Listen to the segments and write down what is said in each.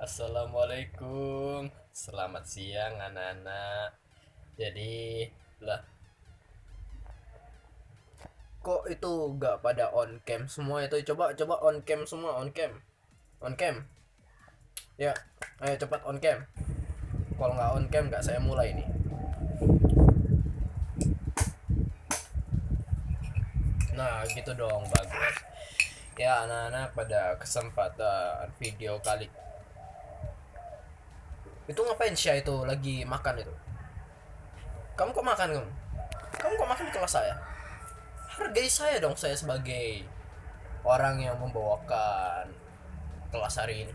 Assalamualaikum, selamat siang anak-anak. Jadi lah, kok itu gak pada on cam semua itu? Coba on cam semua, on cam. Ya, ayo cepat on cam. Kalau nggak on cam nggak saya mulai nih. Nah gitu dong, bagus. Ya anak-anak, pada kesempatan video kali itu ngapain Syah itu lagi makan itu? Kamu kok makan kamu? Kamu kok makan di kelas saya? Hargai saya dong, saya sebagai orang yang membawakan kelas hari ini.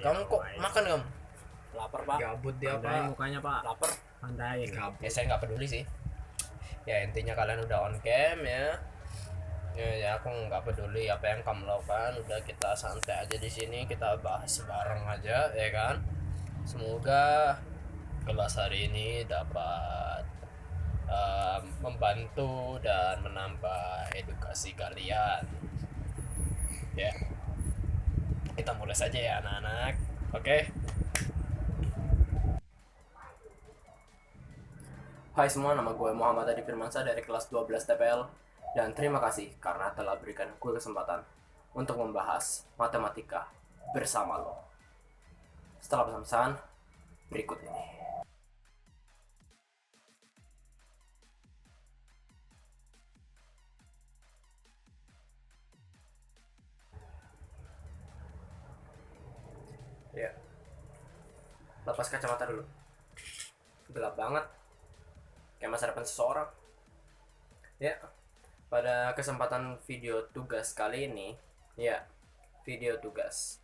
Kamu kok makan kamu? Lapar pak. Gabut dia Pandai pak. mukanya pak. Lapar. Pandai. Gabut. Ya saya nggak peduli sih. Ya intinya kalian udah on cam ya. Ya aku nggak peduli apa yang kamu lakukan. Udah, kita santai aja di sini, kita bahas bareng aja ya kan. Semoga kelas hari ini dapat membantu dan menambah edukasi kalian. Ya, kita mulai saja ya anak-anak. Oke. Hai semua, nama gue Muhammad Adi Firmansyah dari kelas 12 TPL. Dan terima kasih karena telah berikan gue kesempatan untuk membahas matematika bersama lo. Setelah pesan-pesan berikut ini. Ya, lepas kacamata dulu. Gelap banget, kayak masa depan seseorang. Ya, pada kesempatan video tugas kali ini, ya, video tugas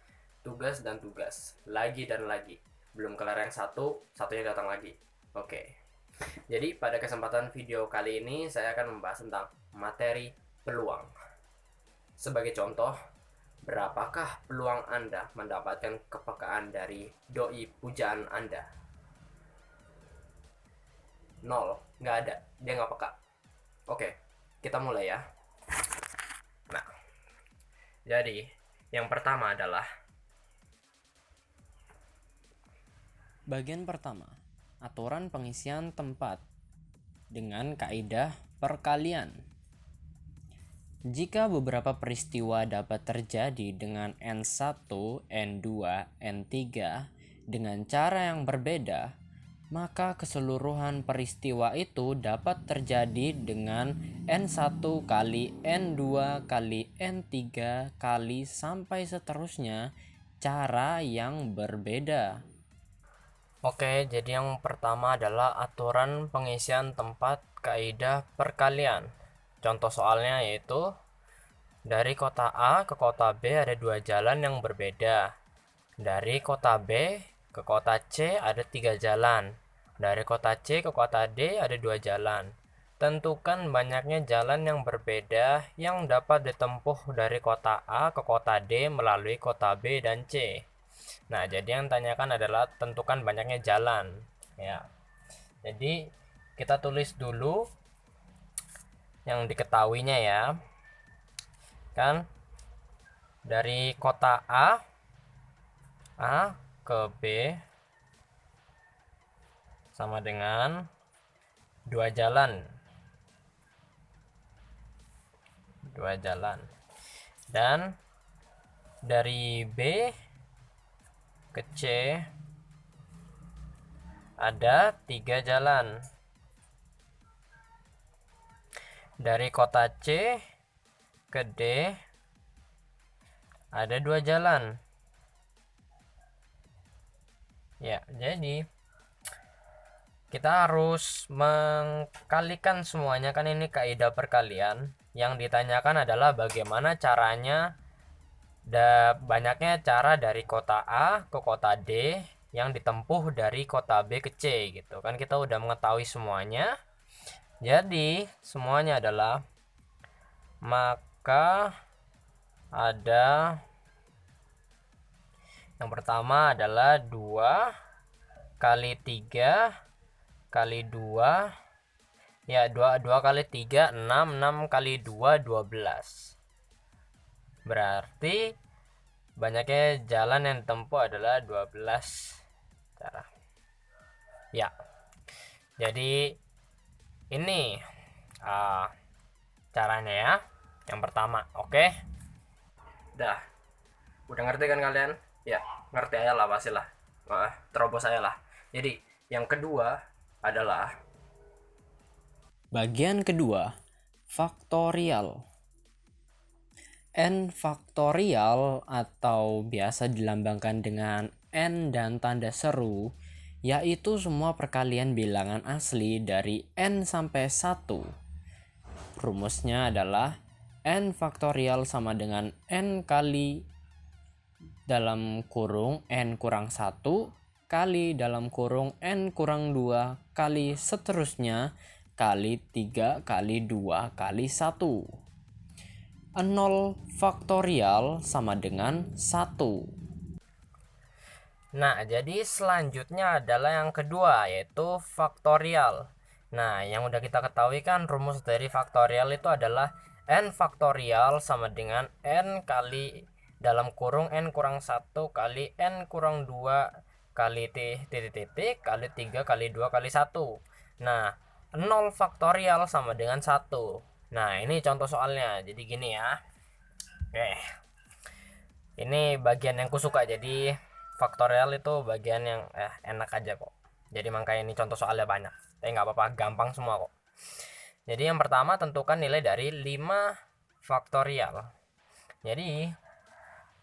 dan tugas, lagi dan lagi. Belum kelar yang satu, satunya datang lagi. Oke. Jadi pada kesempatan video kali ini saya akan membahas tentang materi peluang. Sebagai contoh, berapakah peluang Anda mendapatkan kepekaan dari doi pujaan Anda? 0, nggak ada, dia nggak peka. Oke, kita mulai ya. Nah, jadi yang pertama adalah bagian pertama, aturan pengisian tempat dengan kaidah perkalian. Jika beberapa peristiwa dapat terjadi dengan N1, N2, N3 dengan cara yang berbeda, maka keseluruhan peristiwa itu dapat terjadi dengan N1 kali N2 kali N3 kali sampai seterusnya cara yang berbeda. Oke, jadi yang pertama adalah aturan pengisian tempat kaidah perkalian. Contoh soalnya yaitu dari kota A ke kota B ada dua jalan yang berbeda. Dari kota B ke kota C ada 3 jalan. Dari kota C ke kota D ada 2 jalan. Tentukan banyaknya jalan yang berbeda yang dapat ditempuh dari kota A ke kota D melalui kota B dan C. Nah, jadi yang tanyakan adalah tentukan banyaknya jalan. Ya. Jadi kita tulis dulu yang diketahuinya ya. Kan dari kota A ke B sama dengan 2 jalan. 2 jalan. Dan dari B ke C ada 3 jalan. Dari kota C ke D ada 2 jalan. Ya, jadi kita harus mengkalikan semuanya, kan ini kaidah perkalian. Yang ditanyakan adalah bagaimana caranya, banyaknya cara dari kota A ke kota D yang ditempuh dari kota B ke C gitu kan. Kita udah mengetahui semuanya. Jadi semuanya adalah, maka ada yang pertama adalah 2 kali 3 kali 2, ya 2 kali 3 6 kali 2 12. Berarti banyaknya jalan yang ditempuh adalah 12 cara. Ya, jadi ini caranya ya. Yang pertama, oke. Dah, udah ngerti kan kalian? Ya, ngerti aja lah pastilah. Terobos aja lah. Jadi, yang kedua adalah Bagian kedua, faktorial. N faktorial atau biasa dilambangkan dengan N dan tanda seru, yaitu semua perkalian bilangan asli dari N sampai 1. Rumusnya adalah N faktorial sama dengan N kali dalam kurung N kurang 1 kali dalam kurung N kurang 2 kali seterusnya kali 3 kali 2 kali 1. 0 faktorial sama dengan 1. Nah, jadi selanjutnya adalah yang kedua, yaitu faktorial. Nah, yang udah kita ketahui kan rumus dari faktorial itu adalah N faktorial sama dengan N kali dalam kurung N kurang 1 kali N kurang 2 kali titik kali 3 kali 2 kali 1. Nah, 0 faktorial sama dengan 1. Nah, ini contoh soalnya. Jadi gini ya. Oke. Ini bagian yang kusuka. Jadi faktorial itu bagian yang enak aja kok. Jadi makanya ini contoh soalnya banyak. Tapi nggak apa-apa, gampang semua kok. Jadi yang pertama tentukan nilai dari 5 faktorial. Jadi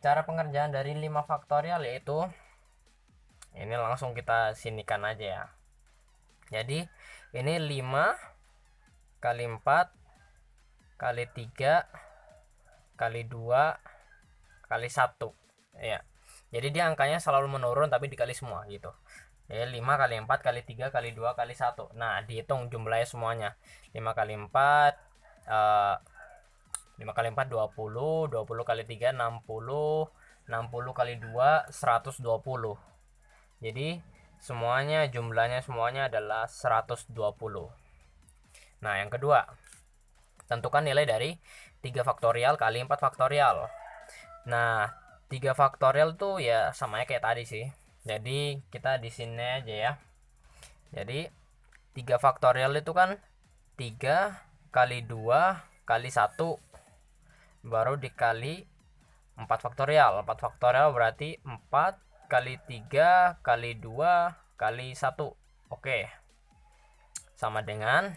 cara pengerjaan dari 5 faktorial yaitu ini langsung kita sinikan aja ya. Jadi ini 5 kali 4 kali 3 kali 2 kali 1 ya. Jadi dia angkanya selalu menurun tapi dikali semua gitu. Ya 5 kali 4 kali 3 kali 2 kali 1. Nah, dihitung jumlahnya semuanya. 5 kali 4 5 kali 4 20, 20 kali 3 60, 60 kali 2 120. Jadi semuanya jumlahnya semuanya adalah 120. Nah, yang kedua, tentukan nilai dari 3 faktorial kali 4 faktorial. Nah, 3 faktorial tuh ya samanya kayak tadi sih. Jadi kita di sini aja ya. Jadi 3 faktorial itu kan 3 kali 2 kali 1 baru dikali 4 faktorial. 4 faktorial berarti 4 kali 3 kali 2 kali 1. Oke. Sama dengan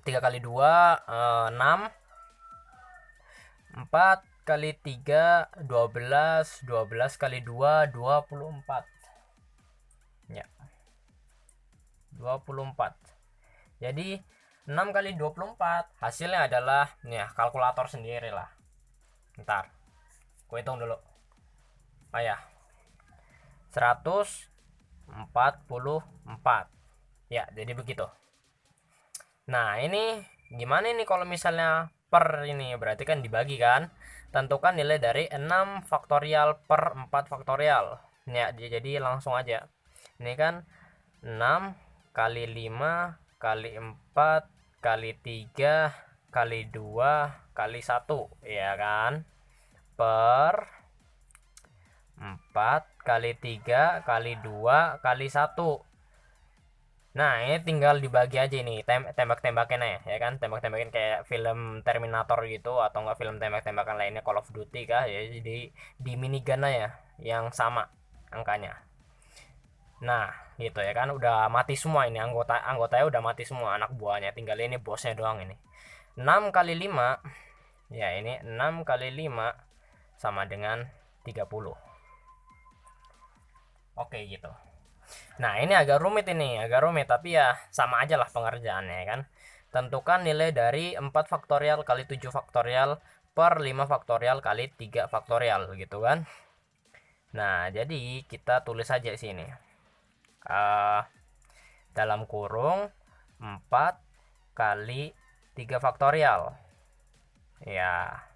3 kali 2 6, 4 kali 3 12, 12 kali 2 24. Ya. 24. Jadi 6 kali 24 hasilnya adalah nih ya, kalkulator sendiri lah. Ntar ku hitung dulu. Oh ya. 144. Ya, jadi begitu. Nah, ini gimana nih kalau misalnya per ini? Berarti kan dibagi kan? Tentukan nilai dari 6 faktorial per 4 faktorial. Ya, jadi langsung aja. Ini kan 6 kali 5 kali 4 kali 3 kali 2 kali 1, ya kan? Per 4 kali 3 kali 2 kali 1. Nah, ini tinggal dibagi aja nih, tembak-tembakin ya kan, tembak-tembakin kayak film Terminator gitu atau enggak film tembak-tembakan lainnya Call of Duty kah ya, jadi di minigun aja yang sama angkanya. Nah, gitu ya kan, udah mati semua ini anggotanya udah mati semua, anak buahnya, tinggal ini bosnya doang ini. 6 kali 5 ya, ini 6 kali 5 sama dengan 30. Oke gitu. Nah, ini agak rumit tapi ya sama aja lah pengerjaannya kan. Tentukan nilai dari 4 faktorial kali 7 faktorial per 5 faktorial kali 3 faktorial gitu kan. Nah, jadi kita tulis aja sini. Dalam kurung 4 kali 3 faktorial. Ya.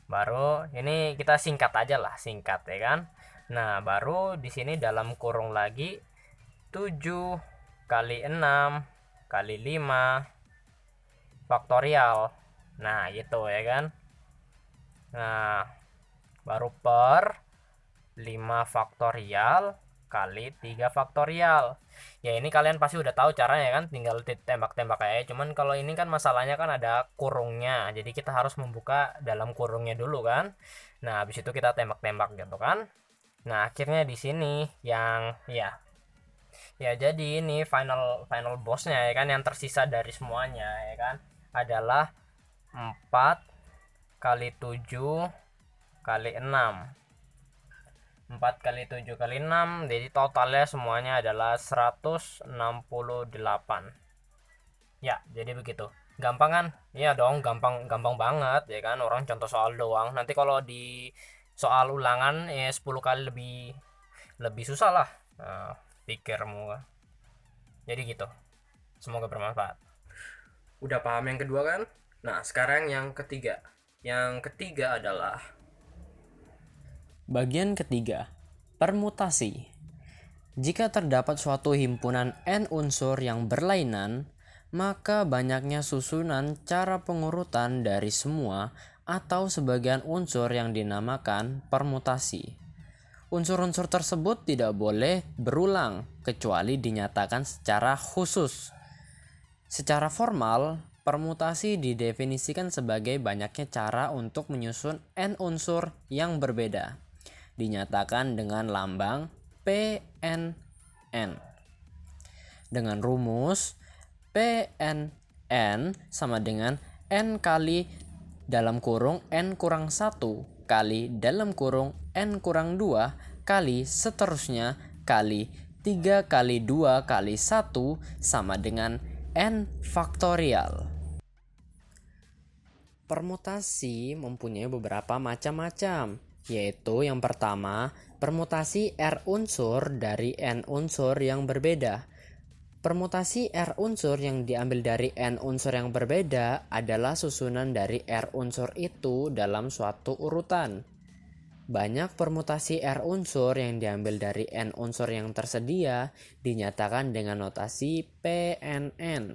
Baru ini kita singkat aja lah, singkat ya kan. Nah, baru di sini dalam kurung lagi 7 kali 6 kali 5 faktorial. Nah, gitu ya kan. Nah, baru per 5 faktorial kali 3 faktorial. Ya ini kalian pasti udah tahu caranya kan, tinggal tembak-tembak aja. Cuman kalau ini kan masalahnya kan ada kurungnya, jadi kita harus membuka dalam kurungnya dulu kan. Nah habis itu kita tembak-tembak gitu kan. Nah akhirnya di sini yang ya jadi ini final final bossnya ya kan, yang tersisa dari semuanya ya kan adalah 4 kali 7 kali 6. 4 kali 7 kali 6, jadi totalnya semuanya adalah 168. Ya jadi begitu, gampang kan? Iya dong, gampang gampang banget ya kan, orang contoh soal doang. Nanti kalau di soal ulangan ya 10 kali lebih lebih susah lah. Nah, pikirmu. Jadi gitu, semoga bermanfaat. Udah paham yang kedua kan? Nah sekarang yang ketiga. Yang ketiga adalah Bagian ketiga, permutasi. Jika terdapat suatu himpunan n unsur yang berlainan, maka banyaknya susunan cara pengurutan dari semua atau sebagian unsur yang dinamakan permutasi. Unsur-unsur tersebut tidak boleh berulang kecuali dinyatakan secara khusus. Secara formal, permutasi didefinisikan sebagai banyaknya cara untuk menyusun n unsur yang berbeda. Dinyatakan dengan lambang PNN. Dengan rumus PNN sama dengan N kali dalam kurung N kurang 1 kali dalam kurung N kurang 2 kali seterusnya kali 3 kali 2 kali 1 sama dengan N faktorial. Permutasi mempunyai beberapa macam-macam, yaitu yang pertama, permutasi R unsur dari N unsur yang berbeda. Permutasi R unsur yang diambil dari N unsur yang berbeda adalah susunan dari R unsur itu dalam suatu urutan. Banyak permutasi R unsur yang diambil dari N unsur yang tersedia dinyatakan dengan notasi PNN.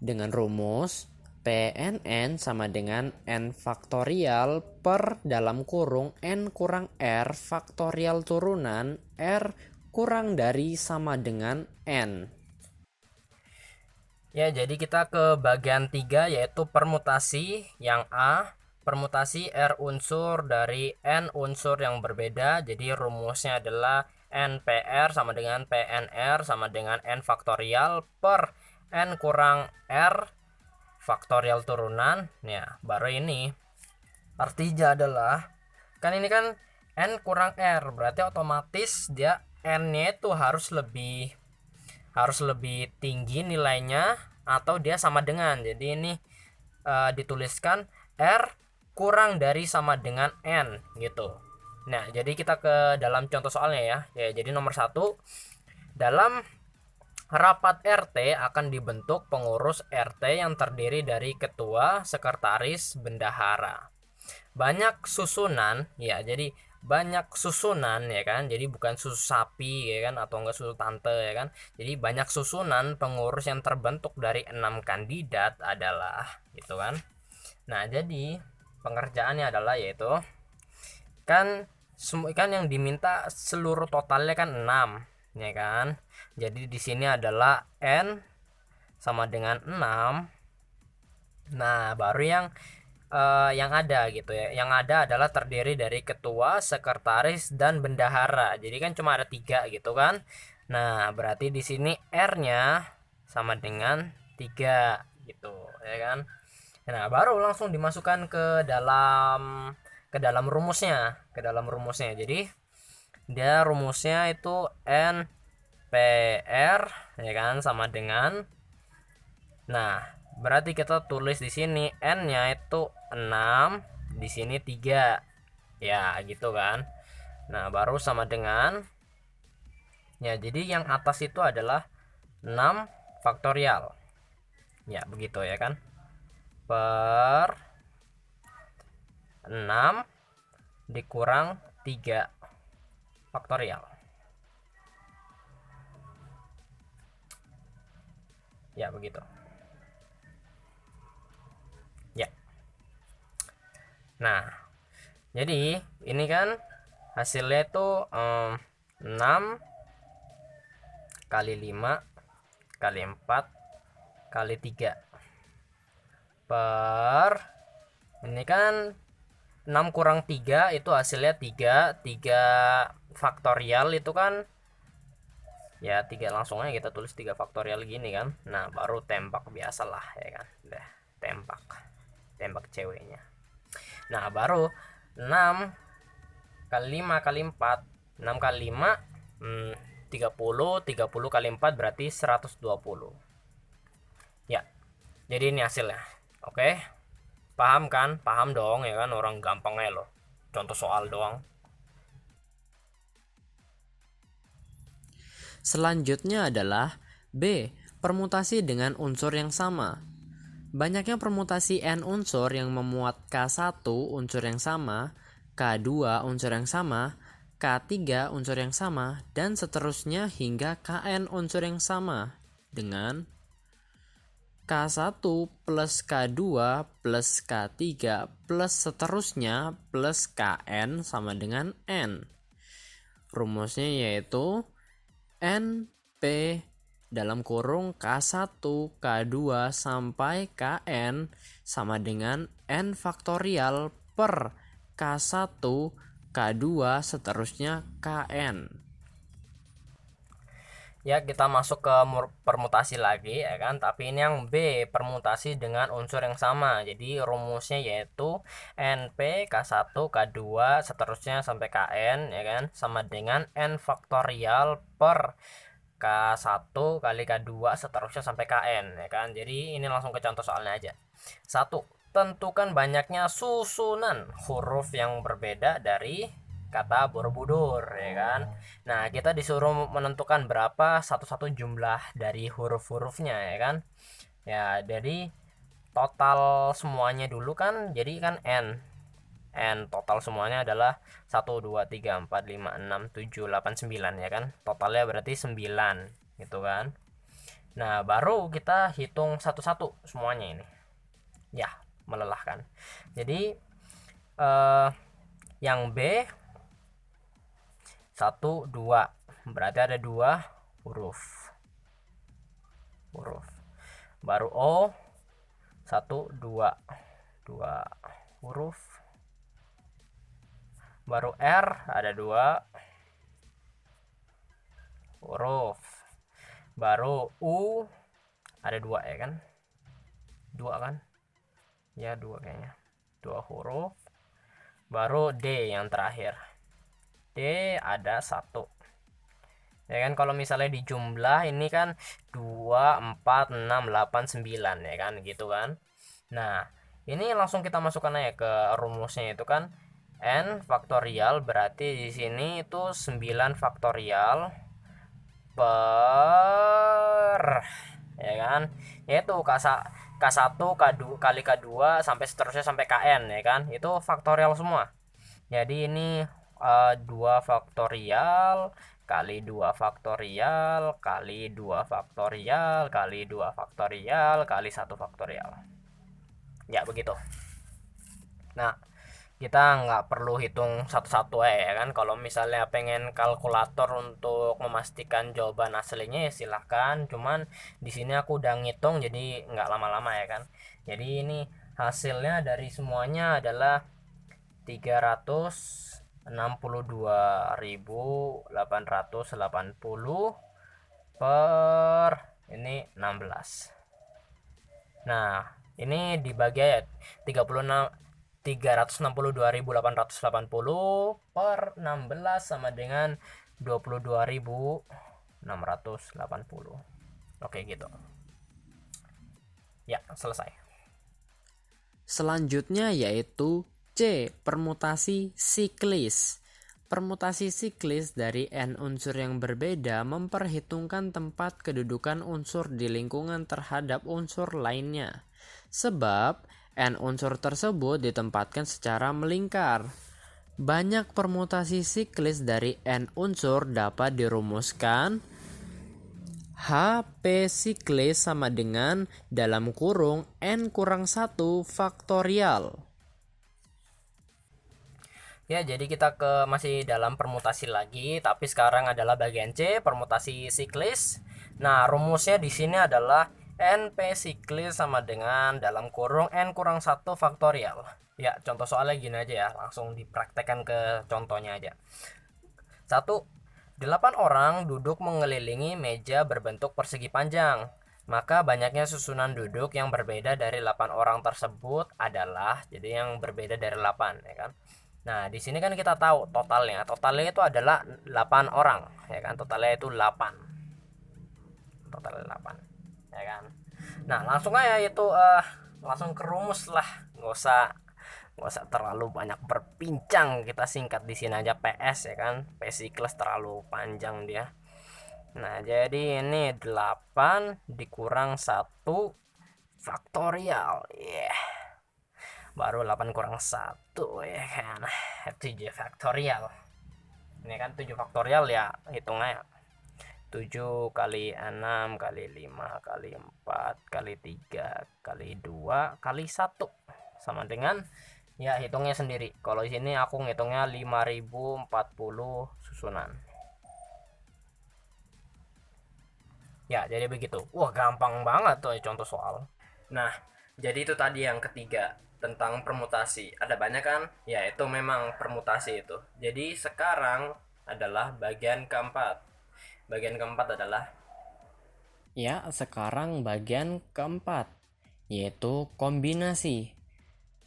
Dengan rumus PNN sama dengan N faktorial per dalam kurung N kurang R faktorial turunan R kurang dari sama dengan N. ya, jadi kita ke bagian 3 yaitu permutasi yang A. Permutasi R unsur dari N unsur yang berbeda. Jadi rumusnya adalah NPR sama dengan PNR sama dengan N faktorial per N kurang R faktorial turunan. Ya baru ini artinya adalah, kan ini kan N kurang R, berarti otomatis dia N-nya itu harus lebih tinggi nilainya atau dia sama dengan. Jadi ini dituliskan R kurang dari sama dengan N gitu. Nah jadi kita ke dalam contoh soalnya ya. Jadi nomor 1, dalam rapat RT akan dibentuk pengurus RT yang terdiri dari ketua, sekretaris, bendahara. Banyak susunan ya, jadi banyak susunan ya kan, jadi bukan susu sapi ya kan, atau enggak susu tante ya kan. Jadi banyak susunan pengurus yang terbentuk dari 6 kandidat adalah gitu kan. Nah jadi pengerjaannya adalah yaitu kan yang diminta seluruh totalnya kan 6 ya kan. Jadi di sini adalah N sama dengan 6. Nah baru yang ada gitu ya. Yang ada adalah terdiri dari ketua, sekretaris, dan bendahara. Jadi kan cuma ada 3 gitu kan. Nah, berarti di sini R-nya sama dengan 3 gitu, ya kan. Nah, baru langsung dimasukkan ke dalam rumusnya, Jadi dia rumusnya itu NPR ya kan sama dengan, nah berarti kita tulis di sini N-nya itu 6, di sini 3. Ya, gitu kan. Nah, baru sama dengan, ya jadi yang atas itu adalah 6 faktorial. Ya, begitu ya kan. Per 6 dikurang 3 faktorial. Ya, begitu. Ya. Nah, Jadi ini kan hasilnya itu 6 kali 5 kali 4 kali 3 per ini kan 6 kurang 3 itu hasilnya 3 faktorial itu kan ya 3, langsung aja kita tulis 3 faktorial gini kan. Nah baru tembak biasalah ya kan, udah tembak ceweknya. Nah baru 6 kali 5 kali 4, 6 kali 5 30 kali 4 berarti 120 ya. Jadi ini hasilnya. Oke, paham kan? Paham dong ya kan, orang gampang aja loh, contoh soal doang. Selanjutnya adalah B. Permutasi dengan unsur yang sama. Banyaknya permutasi N unsur yang memuat K1 unsur yang sama, K2 unsur yang sama, K3 unsur yang sama, dan seterusnya hingga Kn unsur yang sama dengan K1 plus K2 plus K3 plus seterusnya plus Kn sama dengan N. Rumusnya yaitu NP dalam kurung K1, K2 sampai Kn sama dengan N faktorial per K1, K2 seterusnya Kn. Ya kita masuk ke permutasi lagi ya kan, tapi ini yang B, permutasi dengan unsur yang sama. Jadi rumusnya yaitu NP K1 K2 seterusnya sampai Kn ya kan, sama dengan N faktorial per K1 kali K2 seterusnya sampai Kn ya kan. Jadi ini langsung ke contoh soalnya aja. 1. Tentukan banyaknya susunan huruf yang berbeda dari kata Borobudur ya kan. Nah kita disuruh menentukan berapa satu-satu jumlah dari huruf-hurufnya ya kan. Ya jadi total semuanya dulu kan, jadi kan N total semuanya adalah 1, 2, 3, 4, 5, 6, 7, 8, 9 ya kan. Totalnya berarti 9 gitu kan. Nah baru kita hitung satu-satu semuanya ini. Ya melelahkan. Jadi yang B 1, 2 berarti ada 2 huruf. Baru O 1, 2 huruf. Baru R ada 2 huruf. Baru U ada 2 ya kan, 2 kan ya, 2 kayaknya, 2 huruf. Baru D yang terakhir, D ada 1 ya kan. Kalau misalnya di jumlah ini kan 2, 4, 6, 8, 9 ya kan gitu kan. Nah ini langsung kita masukkan aja ke rumusnya, itu kan N faktorial berarti di sini itu 9 faktorial per ya kan, yaitu K1 K2 kali K2 sampai seterusnya sampai Kn ya kan, itu faktorial semua. Jadi ini 2 faktorial kali 2 faktorial kali 2 faktorial kali 2 faktorial kali 1 faktorial ya begitu. Nah kita nggak perlu hitung satu-satu ya kan. Kalau misalnya pengen kalkulator untuk memastikan jawaban aslinya ya silahkan, cuman di sini aku udah ngitung jadi nggak lama-lama ya kan. Jadi ini hasilnya dari semuanya adalah 362.880 per ini 16. Nah ini dibagi ya 362.880 per 16 sama dengan 22.680. Oke gitu. Ya, selesai. Selanjutnya yaitu C. Permutasi siklis. Permutasi siklis dari N unsur yang berbeda memperhitungkan tempat kedudukan unsur di lingkungan terhadap unsur lainnya. Sebab N unsur tersebut ditempatkan secara melingkar. Banyak permutasi siklis dari N unsur dapat dirumuskan HP siklis sama dengan dalam kurung N kurang 1 faktorial. Ya, jadi kita masih dalam permutasi lagi, tapi sekarang adalah bagian C, permutasi siklis. Nah, rumusnya di sini adalah NP siklis sama dengan dalam kurung N kurang 1 faktorial. Ya, contoh soalnya gini aja ya, langsung dipraktekkan ke contohnya aja. 1. 8 orang duduk mengelilingi meja berbentuk persegi panjang. Maka banyaknya susunan duduk yang berbeda dari 8 orang tersebut adalah, jadi yang berbeda dari 8, ya kan. Nah, di sini kan kita tahu totalnya. Totalnya itu adalah 8 orang, ya kan? Totalnya itu 8. Total 8. Ya kan? Nah, langsung aja itu langsung ke rumus lah. Nggak usah terlalu banyak berbincang, kita singkat di sini aja PS, ya kan. PS kelas terlalu panjang dia. Nah, jadi ini 8 dikurang 1 faktorial. Baru 8 kurang 1, ya kan. 7 faktorial. Ini kan 7 faktorial ya, hitungnya 7 kali 6 kali 5 kali 4 kali 3 kali 2 kali 1 sama dengan, ya hitungnya sendiri. Kalau di sini aku ngitungnya 5040 susunan. Ya, jadi begitu. Wah, gampang banget tuh contoh soal. Nah, jadi itu tadi yang ketiga tentang permutasi. Ada banyak kan? Ya, itu memang permutasi itu. Jadi sekarang adalah bagian keempat. Bagian keempat adalah, Ya, sekarang bagian keempat, yaitu kombinasi.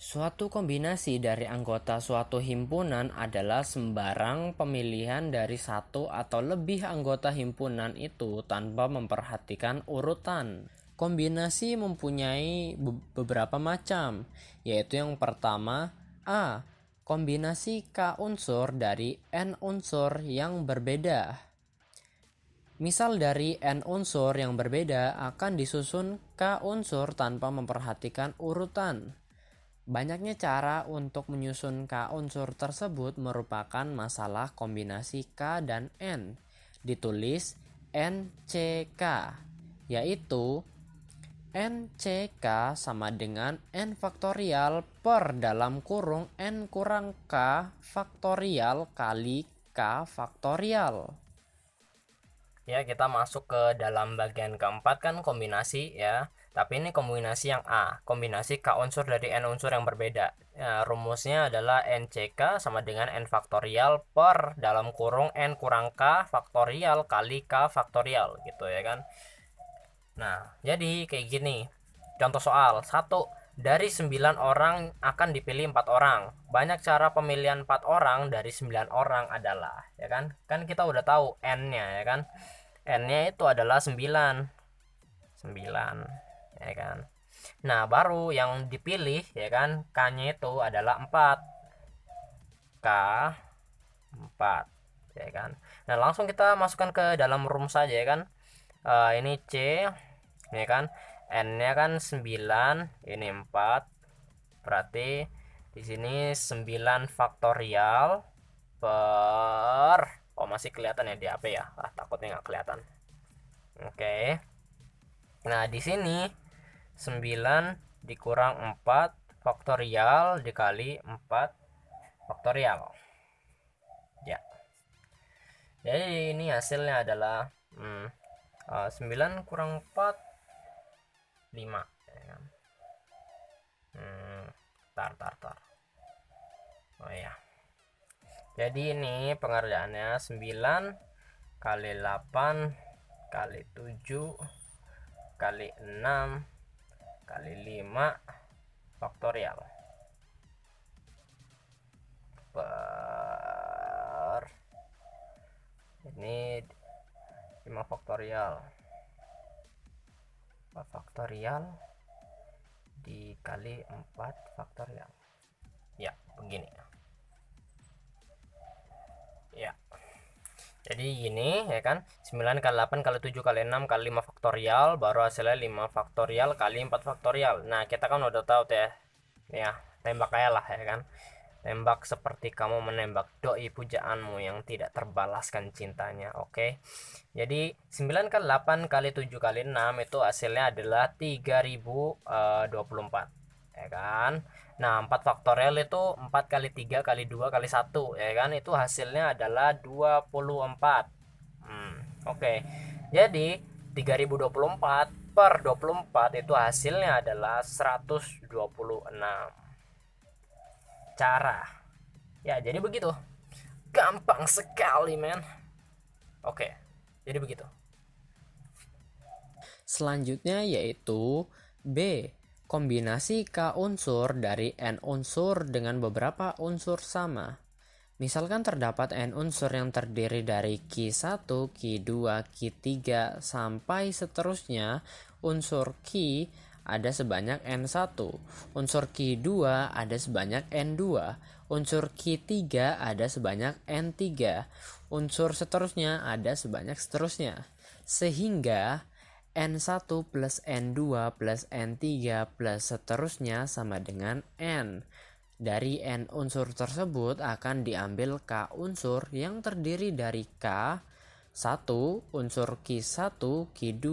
Suatu kombinasi dari anggota suatu himpunan adalah sembarang pemilihan dari satu atau lebih anggota himpunan itu tanpa memperhatikan urutan. Kombinasi mempunyai beberapa macam, yaitu yang pertama, A. Kombinasi K unsur dari N unsur yang berbeda. Misal dari N unsur yang berbeda akan disusun K unsur tanpa memperhatikan urutan. Banyaknya cara untuk menyusun K unsur tersebut merupakan masalah kombinasi K dan N. Ditulis NCK, yaitu NCK sama dengan N faktorial per dalam kurung N kurang K faktorial kali K faktorial. ya kita masuk ke dalam bagian keempat kan, kombinasi ya. Tapi ini kombinasi yang A, kombinasi K unsur dari N unsur yang berbeda. Ya, rumusnya adalah NCK sama dengan N faktorial per dalam kurung N kurang K faktorial kali K faktorial gitu ya kan. Nah, jadi kayak gini. Contoh soal 1. Dari 9 orang akan dipilih 4 orang. Banyak cara pemilihan 4 orang dari 9 orang adalah, ya kan? Kan kita udah tahu N-nya, ya kan? N-nya itu adalah 9. 9, ya kan? Nah, baru yang dipilih, ya kan? K-nya itu adalah 4. K 4, ya kan? Nah, langsung kita masukkan ke dalam rumus saja, ya kan? Ini C, ini kan N-nya kan 9, ini 4. Berarti di sini 9 faktorial per, oh masih kelihatan ya di HP ya. Takutnya nggak kelihatan. Oke. Nah, di sini 9 dikurang 4 faktorial dikali 4 faktorial. Ya. Jadi ini hasilnya adalah 9 kurang 4 5, ya kan? Tar. Oh ya. Jadi ini pengerjaannya 9 kali 8 kali 7 kali 6 kali 5 faktorial per ini 5 faktorial dikali 4 faktorial. Ya, begini. Ya. Jadi gini ya kan, 9 kali 8 kali 7 kali 6 kali 5 faktorial, baru hasilnya 5 faktorial kali 4 faktorial. Nah, kita kan udah tahu tuh ya. Ya, tembak aja lah ya kan. Tembak seperti kamu menembak doi pujaanmu yang tidak terbalaskan cintanya. Oke. Jadi 9 kali 8 kali 7 kali 6 itu hasilnya adalah 3024. ya kan. Nah, 4 faktorial itu 4 kali 3 kali 2 kali 1, ya kan. Itu hasilnya adalah 24. Oke. Jadi 3024 per 24 itu hasilnya adalah 126. Cara. Ya, jadi begitu. Gampang sekali, men. Oke. Jadi begitu. Selanjutnya yaitu B. Kombinasi K unsur dari N unsur dengan beberapa unsur sama. Misalkan terdapat N unsur yang terdiri dari Q1, Q2, Q3, sampai seterusnya. Unsur Q ada sebanyak N1, unsur Q2 ada sebanyak N2, unsur Q3 ada sebanyak N3, unsur seterusnya ada sebanyak seterusnya. Sehingga N1 plus N2 plus N3 plus seterusnya sama dengan N. Dari N unsur tersebut akan diambil K unsur yang terdiri dari K 1, unsur Q1, Q2,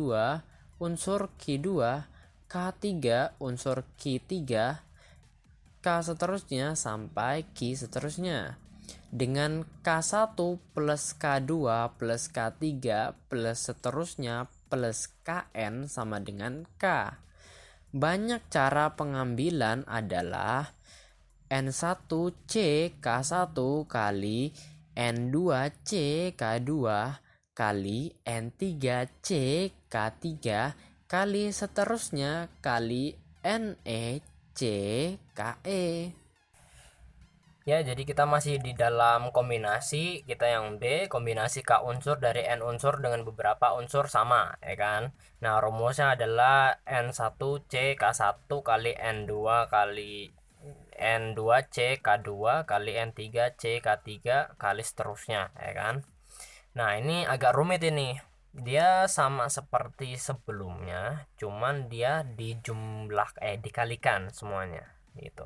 unsur Q2, K3, unsur Q3, K seterusnya sampai Q seterusnya. Dengan K1 plus K2 plus K3 plus seterusnya plus Kn sama dengan K. Banyak cara pengambilan adalah N1C K1 kali N2C K2 kali N3C K3 kali seterusnya kali NEC KE. Ya, jadi kita masih di dalam kombinasi. Kita yang B, kombinasi K unsur dari N unsur dengan beberapa unsur sama, ya kan. Nah, rumusnya adalah N1C K1 kali N2 kali N2C K2 kali N3C K3 kali seterusnya, ya kan. Nah, ini agak rumit ini. Dia sama seperti sebelumnya, cuman dia dikalikan semuanya gitu.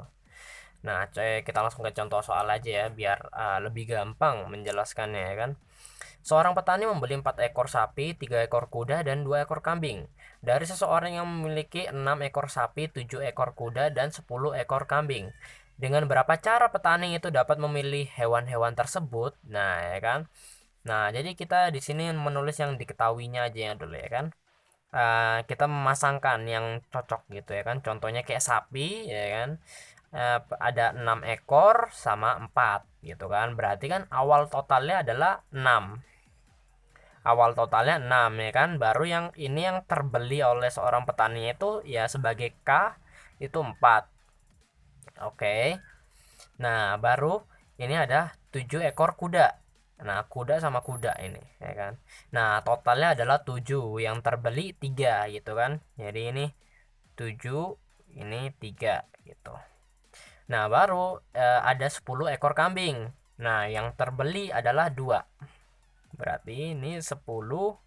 Nah, kita langsung ke contoh soal aja ya, biar lebih gampang menjelaskannya, ya kan. Seorang petani membeli 4 ekor sapi, 3 ekor kuda, dan 2 ekor kambing dari seseorang yang memiliki 6 ekor sapi, 7 ekor kuda, dan 10 ekor kambing. Dengan berapa cara petani itu dapat memilih hewan-hewan tersebut? Nah, ya kan. Nah, jadi kita di sini menulis yang diketahuinya aja ya dulu, ya kan. Kita memasangkan yang cocok gitu, ya kan. Contohnya kayak sapi, ya kan. Ada 6 ekor sama 4 gitu kan. Berarti kan awal totalnya adalah 6. Awal totalnya 6, ya kan. Baru yang ini yang terbeli oleh seorang petani itu ya sebagai K itu 4. Oke. Nah, baru ini ada 7 ekor kuda. Nah, kuda sama kuda ini, ya kan. Nah, totalnya adalah 7, yang terbeli 3 gitu kan. Jadi ini 7, ini 3 gitu. Nah, baru ada 10 ekor kambing. Nah, yang terbeli adalah 2. Berarti ini 10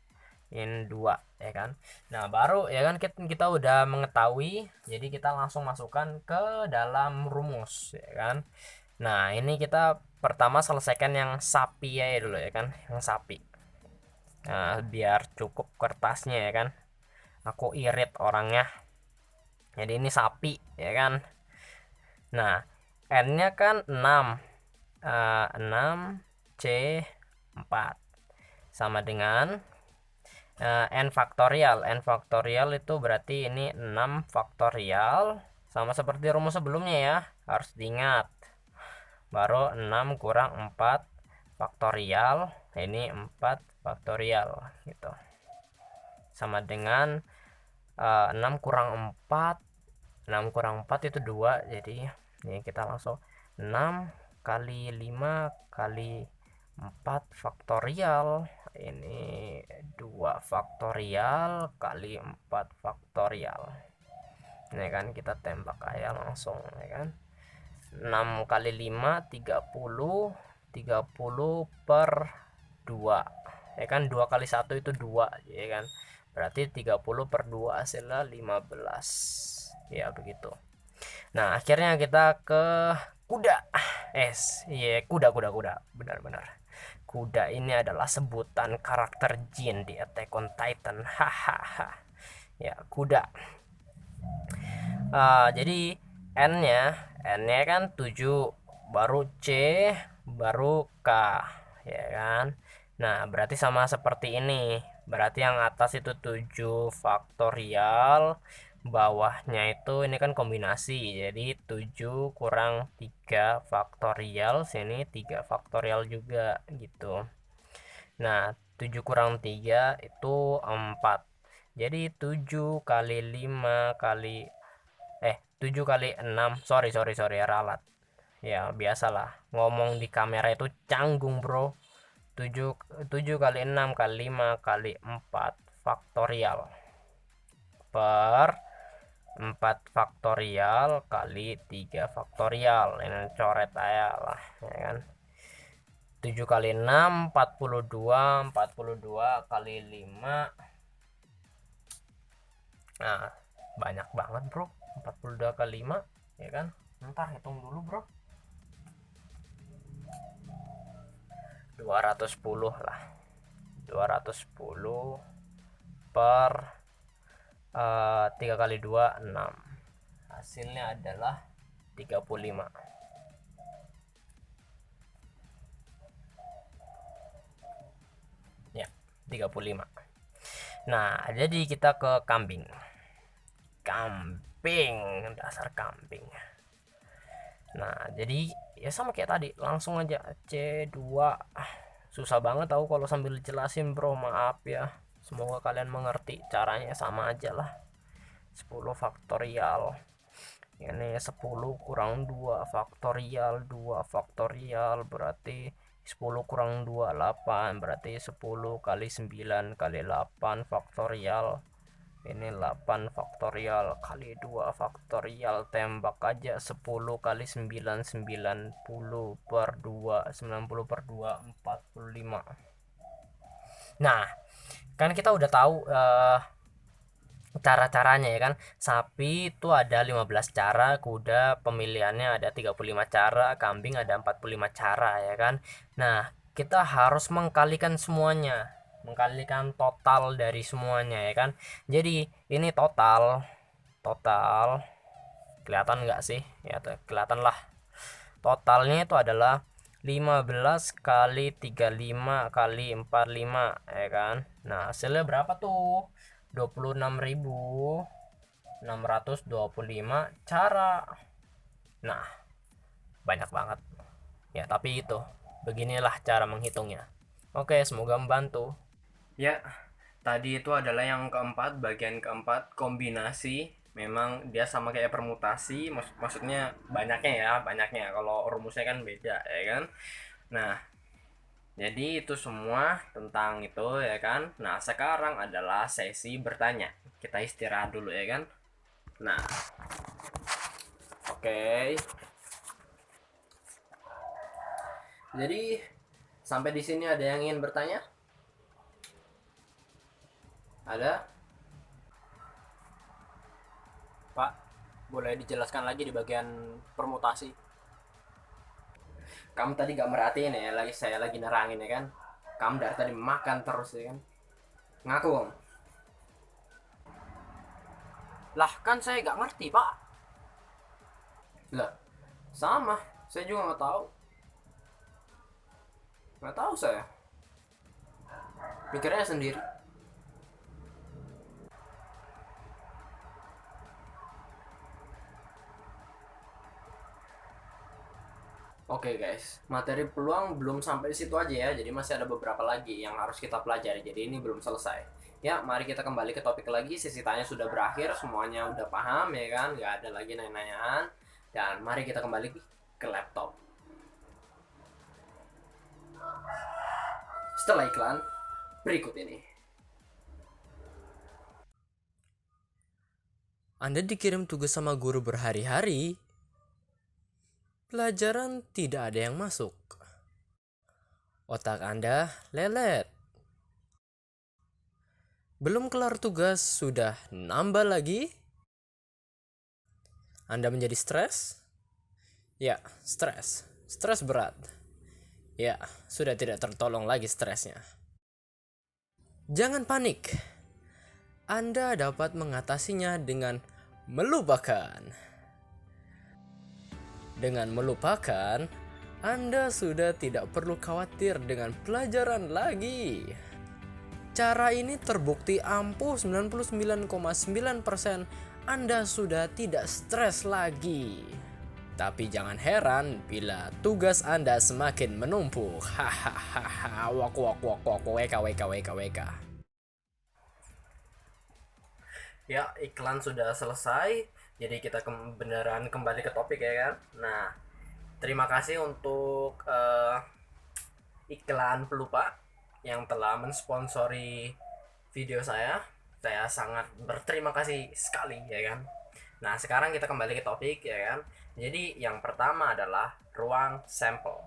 in 2, ya kan. Nah, baru ya kan kita udah mengetahui, jadi kita langsung masukkan ke dalam rumus, ya kan. Nah, ini kita pertama selesaikan yang sapi ya dulu, ya kan. Yang sapi. Nah, biar cukup kertasnya, ya kan. Aku irit orangnya. Jadi ini sapi, ya kan. Nah, N-nya kan 6. 6 C 4 sama dengan N faktorial. N faktorial itu berarti ini 6 faktorial, sama seperti rumus sebelumnya ya, harus diingat. Baru 6 kurang 4 faktorial, ini 4 faktorial gitu. Sama dengan 6 kurang 4, 6 kurang 4 itu 2, jadi ini kita langsung 6 kali 5 kali 4 faktorial, ini 2 faktorial kali 4 faktorial. Ini kan kita tembak aja langsung, ya kan. 6 kali 5 30, 30 per 2, ya kan. 2 kali 1 itu 2, ya kan. Berarti 30 per 2 hasilnya 15. Ya begitu. Nah, akhirnya kita ke kuda. Kuda. Benar-benar. Kuda ini adalah sebutan karakter Jin di Attack on Titan. Hahaha. Ya, kuda. Jadi N-nya kan 7, baru C, baru K, ya kan. Nah, berarti sama seperti ini. Berarti yang atas itu 7 faktorial, bawahnya itu ini kan kombinasi. Jadi 7 kurang 3 faktorial, sini 3 faktorial juga gitu. Nah, 7 kurang 3 itu 4. Jadi 7 kali 5 kali 7 kali 6, sorry ralat. Ya, biasalah. Ngomong di kamera itu canggung, Bro. 7 7 kali 6 kali 5 kali 4 faktorial per 4 faktorial kali 3 faktorial. Ini coret aja lah, ya kan. 7 kali 6 42, 42 kali 5. Nah, banyak banget, Bro. 42 kali 5, ya kan. Ntar hitung dulu, Bro. 210 lah. 210 per 3 kali 2 6. Hasilnya adalah 35. Ya, 35. Nah, jadi kita ke kambing. Dasar kambing. Nah, jadi ya sama kayak tadi, langsung aja C2. Susah banget tahu kalau sambil jelasin, Bro, maaf ya. Semoga kalian mengerti, caranya sama aja lah. 10 faktorial, ini 10 kurang 2 faktorial, 2 faktorial berarti 10 kurang 2 8, berarti 10 kali 9 kali 8 faktorial, ini 8 faktorial kali 2 faktorial, tembak aja 10 kali 9 90 per 2, 90 per 2 45. Nah, kan kita udah tahu cara-caranya, ya kan. Sapi itu ada 15 cara, kuda pemilihannya ada 35 cara, kambing ada 45 cara, ya kan. Nah, kita harus mengkalikan semuanya, mengkalikan total dari semuanya, ya kan. Jadi ini total kelihatan nggak sih? Ya, kelihatan lah. Totalnya itu adalah 15 kali 35 kali 45, ya kan. Nah, hasilnya berapa tuh? 26.625 cara. Nah, banyak banget. Ya, tapi itu, beginilah cara menghitungnya. Oke, semoga membantu. Ya, tadi itu adalah yang keempat, bagian keempat, kombinasi. Memang dia sama kayak permutasi, maksudnya banyaknya. Kalau rumusnya kan beda, ya kan. Nah, jadi itu semua tentang itu, ya kan. Nah, sekarang adalah sesi bertanya. Kita istirahat dulu, ya kan. Nah, oke. Jadi sampai di sini ada yang ingin bertanya? Ada? Pak, boleh dijelaskan lagi di bagian permutasi? Kamu tadi gak merhatiin ya, saya lagi nerangin, ya kan. Kamu dari tadi makan terus, ya kan. Ngaku kamu. Lah, kan saya gak ngerti, Pak. Lah, sama. Saya juga gak tahu. Gak tahu saya. Mikirnya sendiri. Oke guys, materi peluang belum sampai di situ aja ya. Jadi masih ada beberapa lagi yang harus kita pelajari. Jadi ini belum selesai. Ya, mari kita kembali ke topik lagi. Sesi tanya sudah berakhir, semuanya udah paham, ya kan? Gak ada lagi nanya-nanyaan. Dan mari kita kembali ke laptop. Setelah iklan berikut ini. Anda dikirim tugas sama guru berhari-hari. Pelajaran tidak ada yang masuk. Otak Anda lelet. Belum kelar tugas sudah nambah lagi. Anda menjadi stres? Ya, stres. Stres berat. Ya, sudah tidak tertolong lagi stresnya. Jangan panik. Anda dapat mengatasinya dengan melupakan. Dengan melupakan, Anda sudah tidak perlu khawatir dengan pelajaran lagi. Cara ini terbukti ampuh 99,9% Anda sudah tidak stres lagi. Tapi jangan heran bila tugas Anda semakin menumpuk. Hahaha, wak wak wak wak wk wk wk wk. Ya, iklan sudah selesai. Jadi kita beneran kembali ke topik ya kan. Nah, terima kasih untuk iklan pelupa yang telah mensponsori video saya. Saya sangat berterima kasih sekali ya kan. Nah, sekarang kita kembali ke topik ya kan. Jadi yang pertama adalah ruang sampel.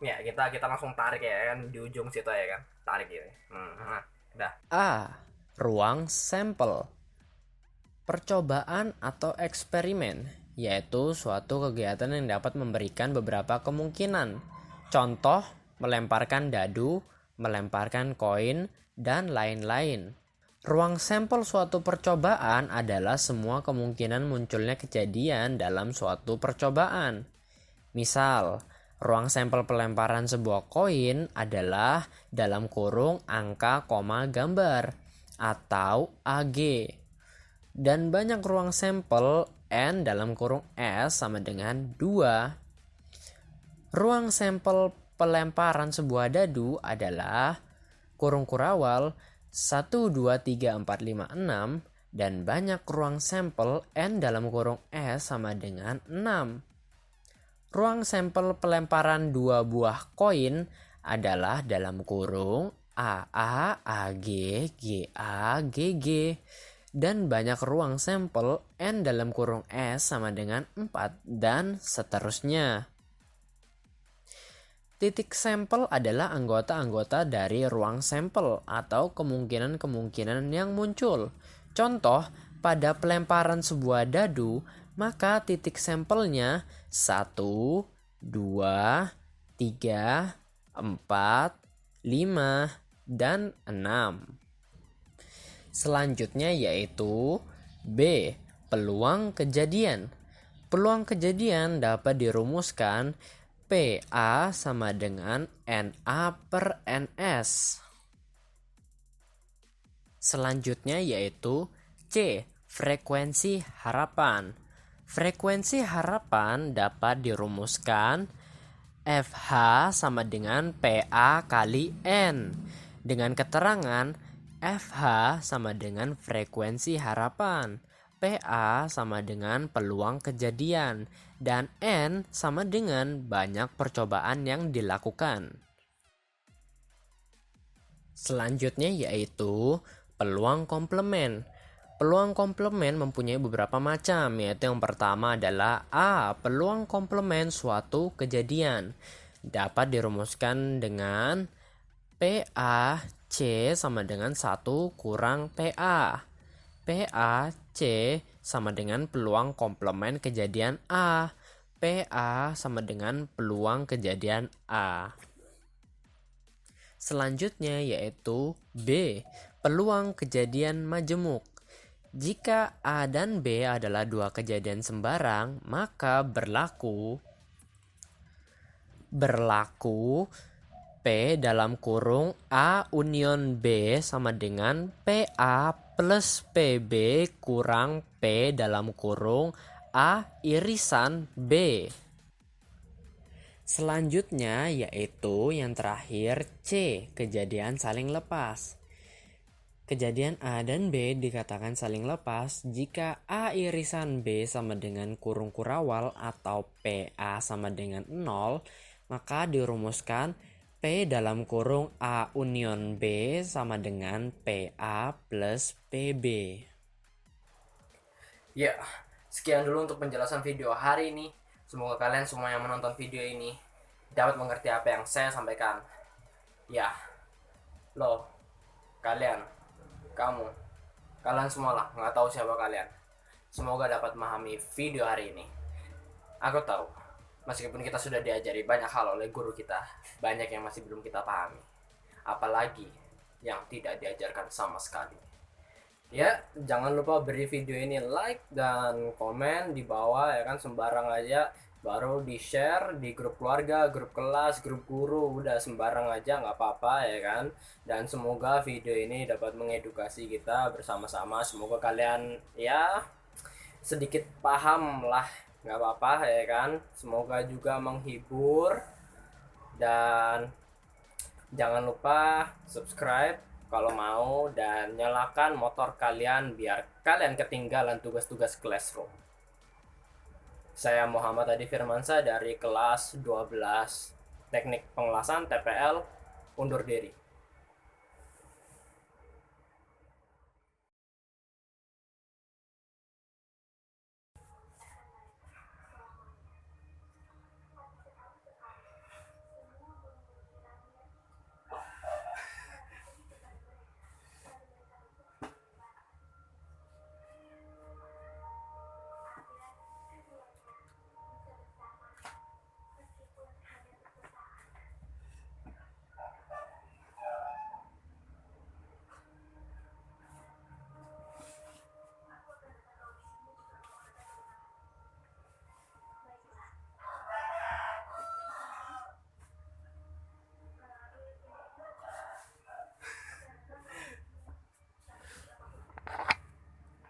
Ya, kita langsung tarik ya kan di ujung situ ya kan. Tarik gitu. Nah, udah. A. Ruang sampel. Percobaan atau eksperimen, yaitu suatu kegiatan yang dapat memberikan beberapa kemungkinan. Contoh, melemparkan dadu, melemparkan koin, dan lain-lain. Ruang sampel suatu percobaan adalah semua kemungkinan munculnya kejadian dalam suatu percobaan. Misal, ruang sampel pelemparan sebuah koin adalah dalam kurung angka, koma, gambar atau AG. Dan banyak ruang sampel N dalam kurung S sama dengan 2. Ruang sampel pelemparan sebuah dadu adalah kurung kurawal 1, 2, 3, 4, 5, 6 dan banyak ruang sampel N dalam kurung S sama dengan 6. Ruang sampel pelemparan 2 buah koin adalah dalam kurung AA, AG, GA, GG dan banyak ruang sampel N dalam kurung S sama dengan 4 dan seterusnya. Titik sampel adalah anggota-anggota dari ruang sampel atau kemungkinan-kemungkinan yang muncul. Contoh, pada pelemparan sebuah dadu, maka titik sampelnya 1, 2, 3, 4, 5, dan 6. Selanjutnya yaitu B. Peluang kejadian. Peluang kejadian dapat dirumuskan PA sama dengan NA per NS. Selanjutnya yaitu C. Frekuensi harapan. Frekuensi harapan dapat dirumuskan FH sama dengan PA kali N. Dengan keterangan FH sama dengan frekuensi harapan, PA sama dengan peluang kejadian, dan N sama dengan banyak percobaan yang dilakukan. Selanjutnya yaitu peluang komplement. Peluang komplement mempunyai beberapa macam, yaitu yang pertama adalah A. Peluang komplement suatu kejadian. Dapat dirumuskan dengan PA C sama dengan 1 kurang PA. PA C sama dengan peluang komplement kejadian A. PA sama dengan peluang kejadian A. Selanjutnya yaitu B. Peluang kejadian majemuk. Jika A dan B adalah dua kejadian sembarang, maka berlaku P dalam kurung A union B sama dengan PA plus PB kurang P dalam kurung A irisan B. Selanjutnya yaitu yang terakhir C, kejadian saling lepas. Kejadian A dan B dikatakan saling lepas jika A irisan B sama dengan kurung kurawal atau PA sama dengan 0, maka dirumuskan P dalam kurung A union B sama dengan PA plus PB. Ya, sekian dulu untuk penjelasan video hari ini. Semoga kalian semua yang menonton video ini dapat mengerti apa yang saya sampaikan. Ya, lo, kalian, kalian semua lah, nggak tahu siapa kalian. Semoga dapat memahami video hari ini. Aku tahu, meskipun kita sudah diajari banyak hal oleh guru kita, banyak yang masih belum kita pahami. Apalagi yang tidak diajarkan sama sekali. Ya, jangan lupa beri video ini like dan komen di bawah ya kan, sembarang aja, baru di share di grup keluarga, grup kelas, grup guru, udah sembarang aja nggak apa-apa ya kan. Dan semoga video ini dapat mengedukasi kita bersama-sama, semoga kalian ya sedikit paham lah, nggak apa-apa ya kan, semoga juga menghibur. Dan jangan lupa subscribe kalau mau, dan nyalakan motor kalian biar kalian ketinggalan tugas-tugas classroom. Saya Muhammad Adi Firmansyah dari kelas 12 Teknik Pengelasan TPL undur diri.